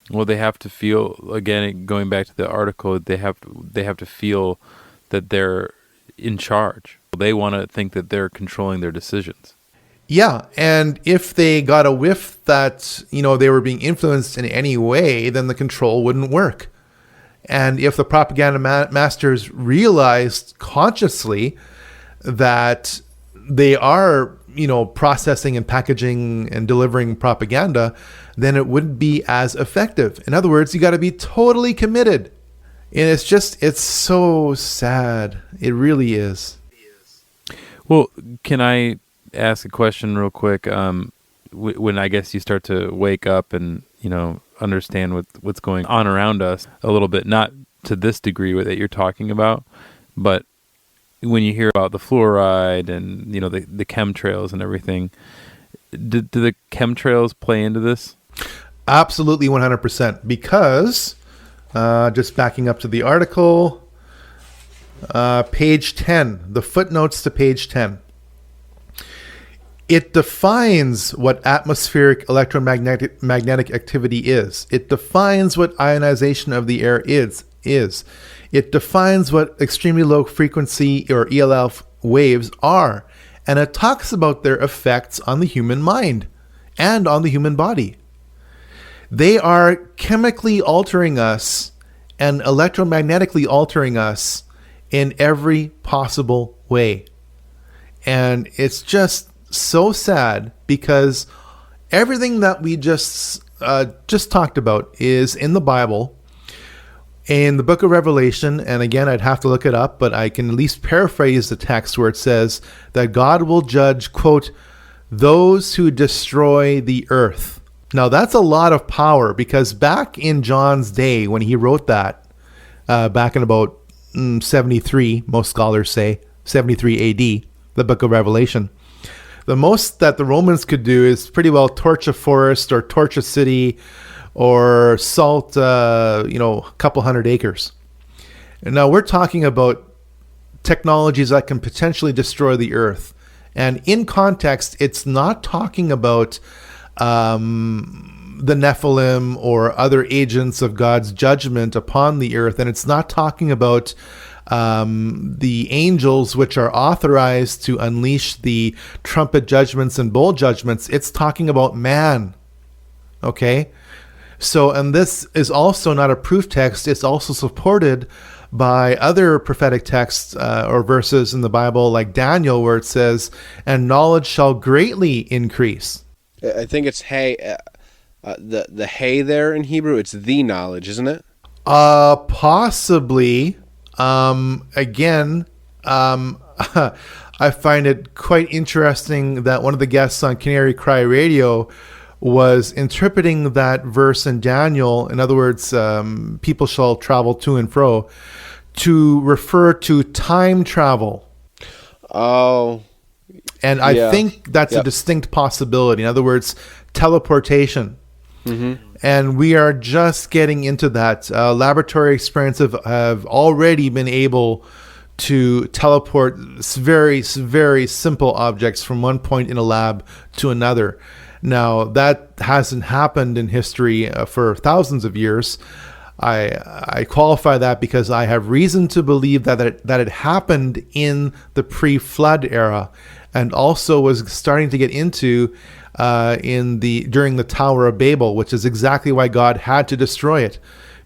Well, they have to feel, again, going back to the article, they have to feel that they're in charge. They want to think that they're controlling their decisions. Yeah, and if they got a whiff that, they were being influenced in any way, then the control wouldn't work. And if the propaganda masters realized consciously that they are, processing and packaging and delivering propaganda, then it wouldn't be as effective. In other words, you got to be totally committed. And it's so sad. It really is. Well, can I ask a question real quick? When I guess you start to wake up and, understand what's going on around us a little bit, not to this degree that you're talking about, but when you hear about the fluoride and, the chemtrails and everything, do the chemtrails play into this? Absolutely 100%. Because, just backing up to the article, page 10, the footnotes to page 10. It defines what atmospheric electromagnetic activity is. It defines what ionization of the air is. It defines what extremely low frequency or ELF waves are. And it talks about their effects on the human mind and on the human body. They are chemically altering us and electromagnetically altering us in every possible way. And it's just so sad because everything that we just talked about is in the Bible, in the book of Revelation. And again, I'd have to look it up, but I can at least paraphrase the text where it says that God will judge, quote, those who destroy the earth. Now that's a lot of power, because back in John's day when he wrote that, back in about 73, most scholars say 73 AD, the book of Revelation, the most that the Romans could do is pretty well torch a forest or torch a city or salt, a couple hundred acres. And now we're talking about technologies that can potentially destroy the earth. And in context, it's not talking about the Nephilim or other agents of God's judgment upon the earth. And it's not talking about the angels which are authorized to unleash the trumpet judgments and bowl judgments. It's talking about man. Okay? So, and this is also not a proof text. It's also supported by other prophetic texts or verses in the Bible, like Daniel, where it says, and knowledge shall greatly increase. I think it's hay. The hay there in Hebrew, it's the knowledge, isn't it? Possibly. Again, I find it quite interesting that one of the guests on Canary Cry Radio was interpreting that verse in Daniel. In other words, people shall travel to and fro, to refer to time travel. Oh. And I think that's a distinct possibility. In other words, teleportation. Mm-hmm. And we are just getting into that. Laboratory experiments have already been able to teleport very, very simple objects from one point in a lab to another. Now, that hasn't happened in history for thousands of years. I qualify that because I have reason to believe that it happened in the pre-flood era, and also was starting to get into during the Tower of Babel, which is exactly why God had to destroy it,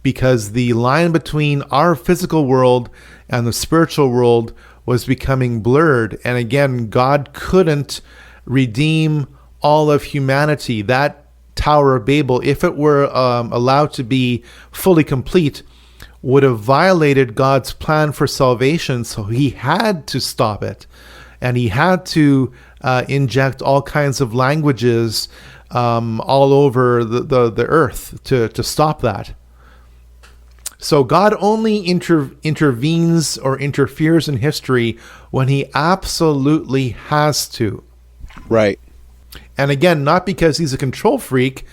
because the line between our physical world and the spiritual world was becoming blurred. And again, God couldn't redeem all of humanity. That Tower of Babel, if it were allowed to be fully complete, would have violated God's plan for salvation. So he had to stop it. And he had to inject all kinds of languages all over the earth to stop that. So God only intervenes or interferes in history when he absolutely has to. Right. And again, not because he's a control freak.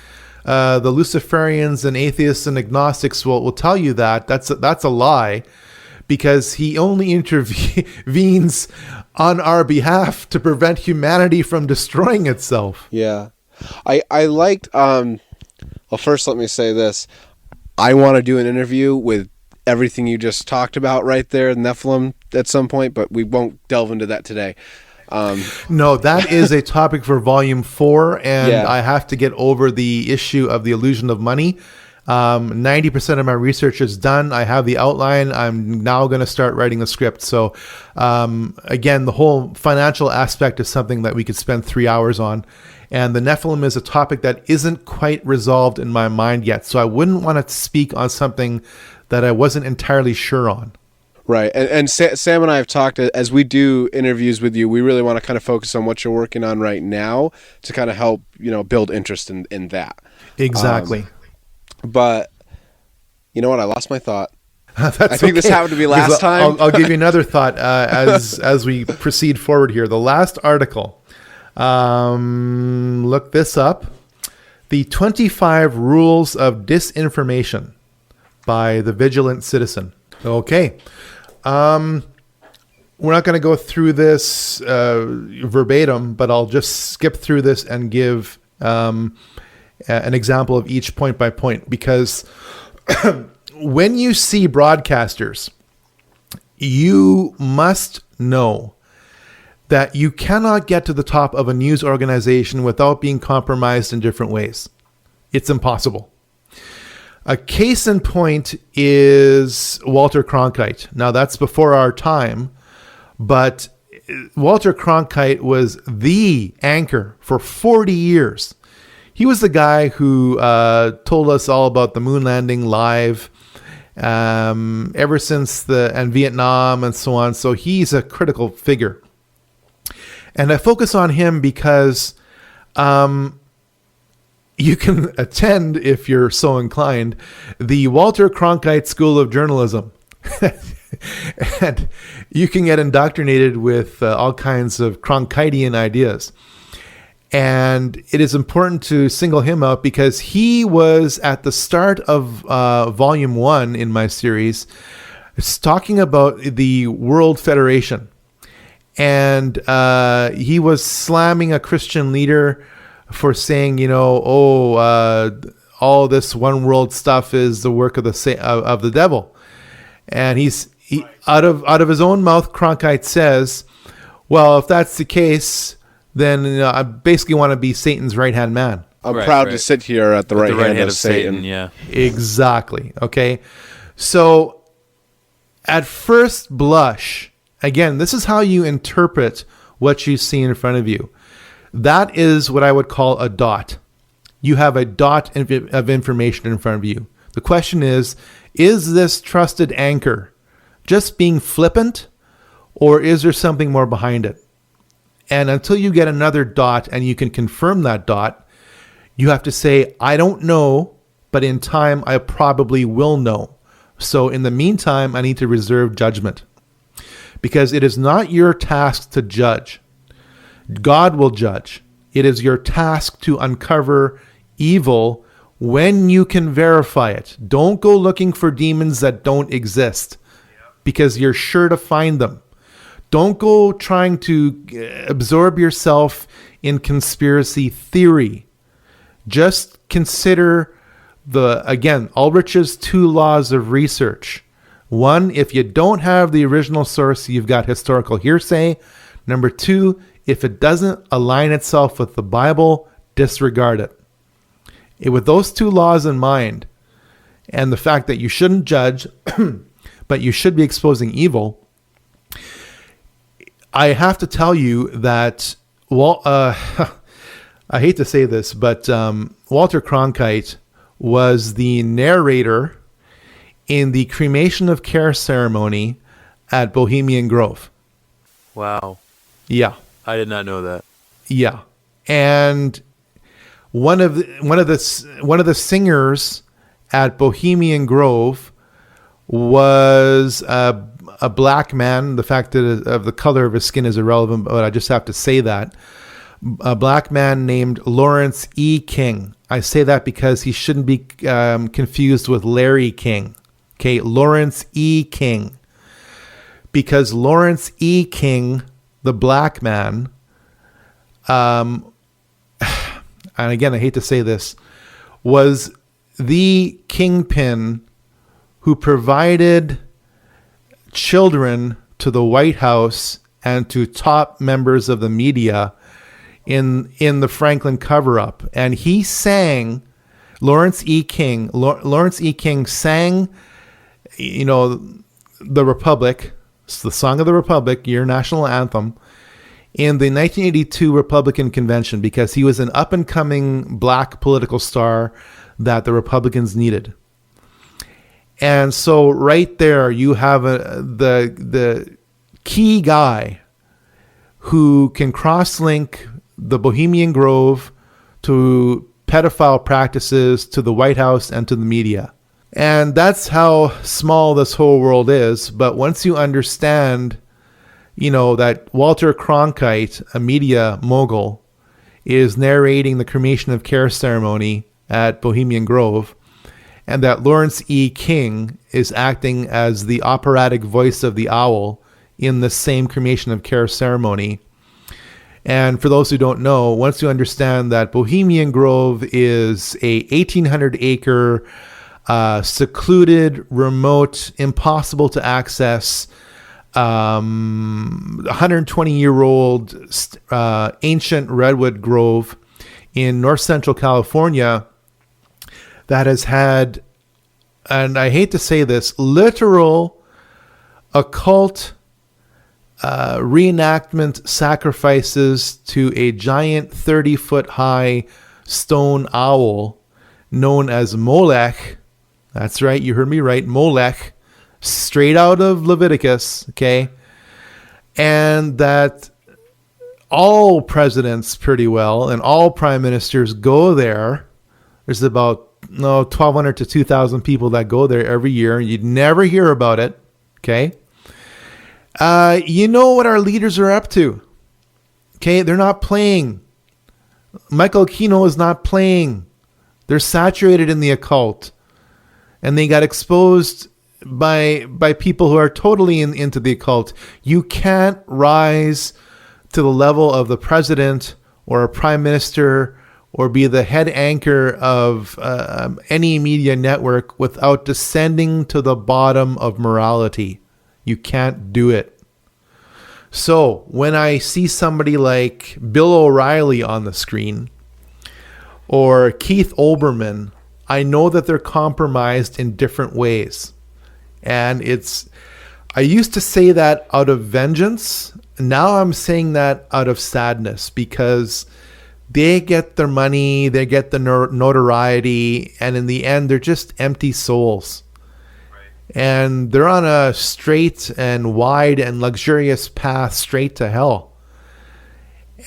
The Luciferians and atheists and agnostics will tell you that. That's a lie, because he only intervenes on our behalf to prevent humanity from destroying itself. Yeah. I liked Well, first, let me say this. I want to do an interview with everything you just talked about right there, Nephilim, at some point, but we won't delve into that today. No, that is a topic for volume 4, and Yeah. I have to get over the issue of the illusion of money. 90% of my research is done. I have the outline. I'm now going to start writing the script. So, again, the whole financial aspect is something that we could spend 3 hours on. And the Nephilim is a topic that isn't quite resolved in my mind yet. So I wouldn't want to speak on something that I wasn't entirely sure on. Right. And Sam and I have talked, as we do interviews with you, we really want to kind of focus on what you're working on right now to kind of help, build interest in that. Exactly. But you know what? I lost my thought. That's I think this okay, happened to be last because time. I'll give you another thought as we proceed forward here. The last article, look this up. The 25 Rules of Disinformation by the Vigilant Citizen. Okay. We're not going to go through this verbatim, but I'll just skip through this and give an example of each point by point, because when you see broadcasters, you must know that you cannot get to the top of a news organization without being compromised in different ways. It's impossible. A case in point is Walter Cronkite. Now, that's before our time, but Walter Cronkite was the anchor for 40 years. He was the guy who told us all about the moon landing live ever since and Vietnam and so on. So he's a critical figure. And I focus on him because you can attend, if you're so inclined, the Walter Cronkite School of Journalism. And you can get indoctrinated with all kinds of Cronkitean ideas. And it is important to single him out because he was at the start of volume 1 in my series, talking about the World Federation. And he was slamming a Christian leader for saying, all this one world stuff is the work of the devil. And out of his own mouth, Cronkite says, well, if that's the case, then I basically want to be Satan's right-hand man. I'm proud to sit here at the right hand of Satan. Yeah. Exactly. Okay. So at first blush, again, this is how you interpret what you see in front of you. That is what I would call a dot. You have a dot of information in front of you. The question is this trusted anchor just being flippant, or is there something more behind it? And until you get another dot and you can confirm that dot, you have to say, I don't know, but in time I probably will know. So in the meantime, I need to reserve judgment, because it is not your task to judge. God will judge. It is your task to uncover evil when you can verify it. Don't go looking for demons that don't exist, because you're sure to find them. Don't go trying to absorb yourself in conspiracy theory. Just consider Ulrich's 2 laws of research. 1, if you don't have the original source, you've got historical hearsay. Number 2, if it doesn't align itself with the Bible, disregard it. With those 2 laws in mind, and the fact that you shouldn't judge, but you should be exposing evil, I have to tell you that, I hate to say this, but Walter Cronkite was the narrator in the cremation of care ceremony at Bohemian Grove. Wow. Yeah. I did not know that. Yeah. And one of the singers at Bohemian Grove was a black man. The fact that of the color of his skin is irrelevant, but I just have to say that. A black man named Lawrence E. King. I say that because he shouldn't be confused with Larry King. Okay, Lawrence E. King. Because Lawrence E. King, the black man, and again, I hate to say this, was the kingpin who provided children to the White House and to top members of the media in the Franklin cover-up. And he sang, Lawrence E. King sang, the Republic, it's the Song of the Republic, your national anthem, in the 1982 Republican Convention because he was an up-and-coming black political star that the Republicans needed. And so right there you have the key guy who can cross-link the Bohemian Grove to pedophile practices, to the White House, and to the media. And that's how small this whole world is. But once you understand, that Walter Cronkite, a media mogul, is narrating the cremation of care ceremony at Bohemian Grove, and that Lawrence E. King is acting as the operatic voice of the owl in the same cremation of care ceremony. And for those who don't know, once you understand that Bohemian Grove is a 1,800-acre, secluded, remote, impossible to access, 120-year-old ancient redwood grove in north central California that has had, and I hate to say this, literal occult reenactment sacrifices to a giant 30-foot high stone owl known as Molech. That's right, you heard me right, Molech, straight out of Leviticus, okay? And that all presidents pretty well and all prime ministers go there. There's about 1,200 to 2,000 people that go there every year. You'd never hear about it, okay? You know what our leaders are up to, okay? They're not playing. Michael Aquino is not playing. They're saturated in the occult. And they got exposed by people who are totally into the occult. You can't rise to the level of the president or a prime minister or be the head anchor of any media network without descending to the bottom of morality. You can't do it. So when I see somebody like Bill O'Reilly on the screen or Keith Olbermann, I know that they're compromised in different ways. And I used to say that out of vengeance. Now I'm saying that out of sadness because they get their money, they get the notoriety, and in the end, they're just empty souls. Right. And they're on a straight and wide and luxurious path straight to hell.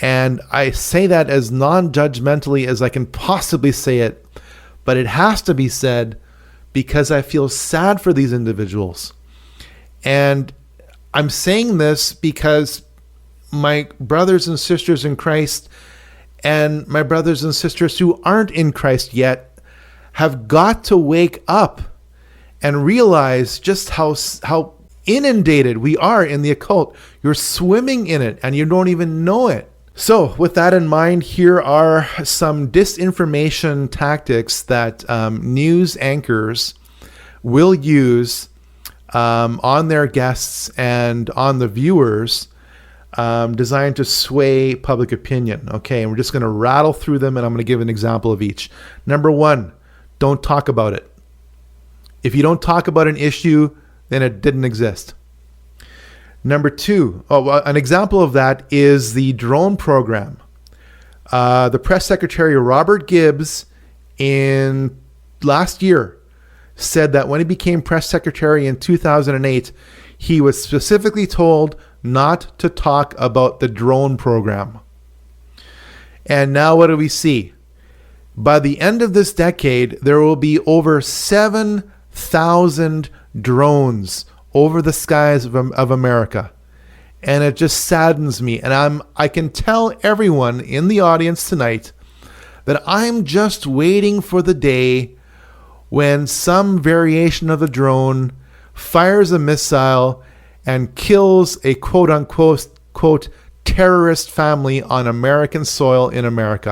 And I say that as non-judgmentally as I can possibly say it, but it has to be said because I feel sad for these individuals. And I'm saying this because my brothers and sisters in Christ and my brothers and sisters who aren't in Christ yet have got to wake up and realize just how inundated we are in the occult. You're swimming in it and you don't even know it. So with that in mind, here are some disinformation tactics that news anchors will use on their guests and on the viewers, designed to sway public opinion. Okay, and we're just going to rattle through them, and I'm going to give an example of each. Number one, don't talk about it. If you don't talk about an issue, then it didn't exist. Number two, an example of that is the drone program. The press secretary, Robert Gibbs, in last year said that when he became press secretary in 2008, he was specifically told not to talk about the drone program. And now what do we see? By the end of this decade, there will be over 7,000 drones over the skies of America. And it just saddens me. And I can tell everyone in the audience tonight that I'm just waiting for the day when some variation of the drone fires a missile and kills a quote-unquote terrorist family on American soil in America.